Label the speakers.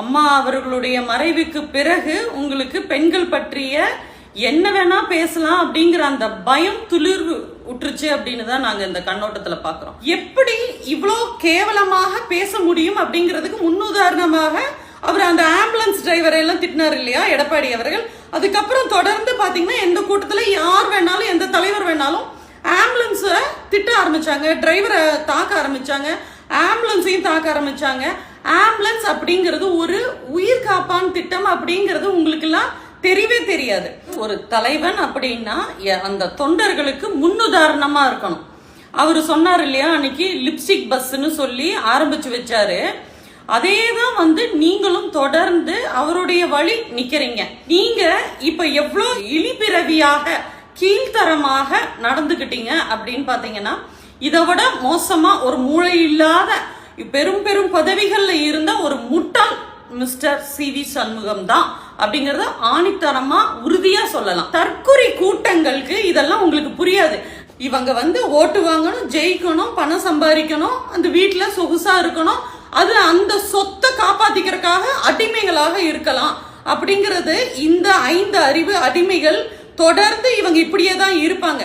Speaker 1: அம்மா அவர்களுடைய மறைவுக்கு பிறகு உங்களுக்கு பெண்கள் பற்றிய என்ன வேணா பேசலாம் அப்படிங்கிற அந்த பயம் துளிர் உற்றுச்சு அப்படின்னு தான் நாங்க இந்த கண்ணோட்டத்துல பாக்குறோம். எப்படி இவ்வளோ கேவலமாக பேச முடியும் அப்படிங்கிறதுக்கு முன்னுதாரணமாக அவர் அந்த ஆம்புலன்ஸ் டிரைவரை எல்லாம் திட்டினார் இல்லையா எடப்பாடி அவர்கள். அதுக்கப்புறம் தொடர்ந்து பாத்தீங்கன்னா எந்த கூட்டத்துல யார் வேணாலும் எந்த தலைவர் வேணாலும் ஆம்புலன்ஸ திட்ட ஆரம்பிச்சாங்க, டிரைவரை தாக்க ஆரம்பிச்சாங்க, ஆம்புலன்ஸையும் தாக்க ஆரம்பிச்சாங்க. ஆம்புலன்ஸ் அப்படிங்கிறது ஒரு உயிர் காப்பான் திட்டம் அப்படிங்கிறது உங்களுக்கு எல்லாம் தெரியவே தெரியாது. ஒரு தலைவன் அப்படின்னா அந்த தொண்டர்களுக்கு முன்னுதாரணமா இருக்கணும். அவரு சொன்னார் இல்லையா அன்னைக்கு லிப்ஸ்டிக் பஸ்ன்னு சொல்லி ஆரம்பிச்சு வச்சாரு. அதேதான் நீங்களும் தொடர்ந்து அவருடைய வழி நிக்கிறீங்க. நீங்க இப்ப எவ்வளவு இழிபிறவியாக கீழ்த்தரமாக நடந்துகிட்டீங்க அப்படின்னு பாத்தீங்கன்னா இதை விட மோசமா ஒரு மூளை இல்லாத பெரும் பெரும் பதவிகள்ல இருந்த ஒரு முட்டாள் மிஸ்டர் சி.வி. சண்முகம் தான் அப்படிங்கறத ஆணித்தரமா உறுதியா சொல்லலாம். தற்குறி கூட்டங்களுக்கு இதெல்லாம் உங்களுக்கு புரியாது. இவங்க ஓட்டு வாங்கணும், ஜெயிக்கணும், பணம் சம்பாதிக்கணும், அந்த வீட்டுல சொகுசா இருக்கணும், அது அந்த சொத்தை காப்பாத்திக்கிறதுக்காக அடிமைகளாக இருக்கலாம் அப்படிங்கிறது இந்த 5 அறிவு அடிமைகள் தொடர்ந்து இவங்க இப்படியே தான் இருப்பாங்க.